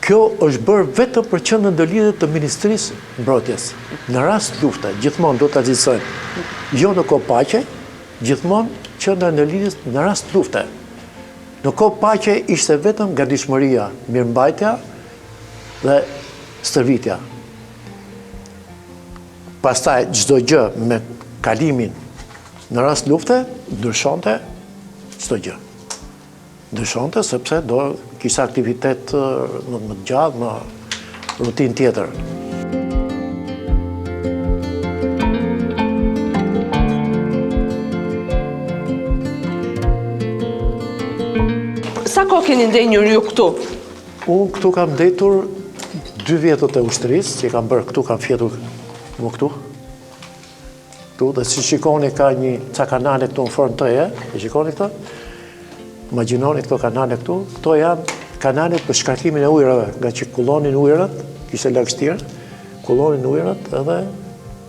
Kjo është bërë vetëm për qendrën ndërlidhje të Ministrisë Mbrojtjes. Në rast lufte, gjithmonë do të agjitojnë. Jo në kohë paqe, gjithmonë qendra e ndërlidhjes në rast lufte. Në kohë paqe ishte vetëm gatishmëria, mirëmbajtja dhe stërvitja. Pastaj çdo gjë me kalimin në rast lufte ndryshonte çdo gjë. Ndryshonte sepse do kishte aktivitet më të gjallë, më rutinë tjetër. Sa kohë keni ndenjur ju këtu? Unë këtu kam ndetur 2 vjetët e ushtrisë, që kam bërë këtu, kam fjetur më këtu. Këtu, dhe si shikoni ka ca kanale këtu në formë tëje, e shikoni këto? Imagjinoni këto kanale këtu, këto janë kanale për shkarkimin e ujrave, nga që kullonin ujrat, kishte lagështirë, kullonin ujrat edhe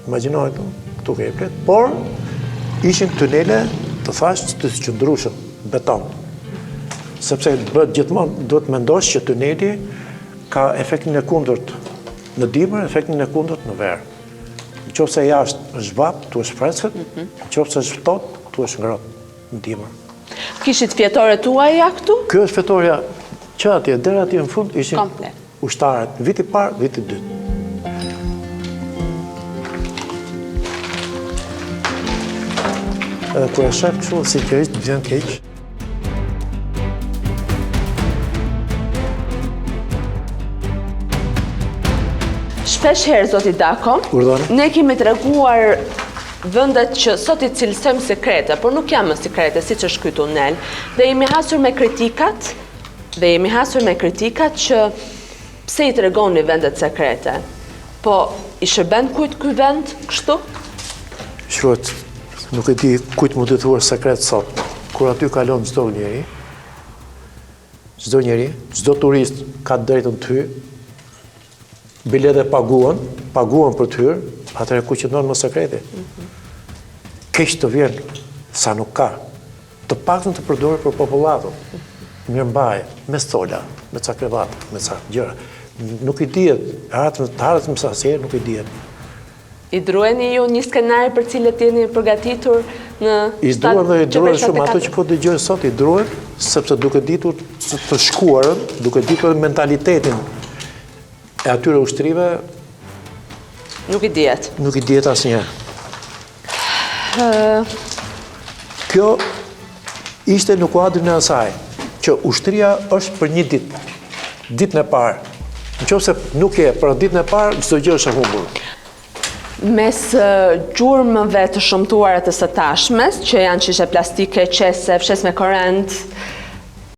imagjinoni këtu ke plet, por ishin tunele të thashë të qëndrueshëm, beton. Sepse bëhet gjithmonë duhet mendosh që tuneli ka efektin e kundërt në dimër, efektin e kundërt në verë. Nëse jashtë është vap, tu është freskët, nëse është ftohtë, tu është ngrohtë në dimër. Kishit fjetore tuaja këtu? Kjo është fjetoria që atje, deri atje në fund ishin komplet ushtarët, viti parë, viti dytë. Edhe kur e shef kështu, sinqerisht vjen keq. Shpesh herë, zoti Dako, ne kemi treguar vendet që sot i cilësojmë sekrete, por nuk janë më sekrete, siç është ky tunel, dhe jemi hasur me kritikat, që pse i tregoni vendet sekrete. Po i shërben kujt ky vend kështu? Shruhet, nuk e di kujt mund të thuar sekret sot. Kur aty kalon çdo njeri, çdo turist ka drejtën të hyjë. Biletë paguan për të hyrë, atëherë ku qëndron më sekreti? Keq të vjen sa nuk ka. Të paktën të përdoret për popullatën. Mirëmbajtje, me stola, me ca krevat, me ca gjëra. Nuk i dihet, harët më sasje, nuk i dihet. I drueni ju një skenar për cilët jeni përgatitur në I druhen shumë ato që po dëgjoj sot, i druhen sepse duke ditur të shkuarën, duke ditur mentalitetin e atyre ushtrive, nuk i dihet. Nuk i dihet asnjëherë. Kjo ishte në kuadrin e asaj, që ushtria është për një ditë, ditën e parë. Nëse nuk je për ditën e parë, çdo gjë është e humbur. Mes gjurmëve të shëmtuara të së tashmes, që janë shishe plastike, qese, fshes me korrent,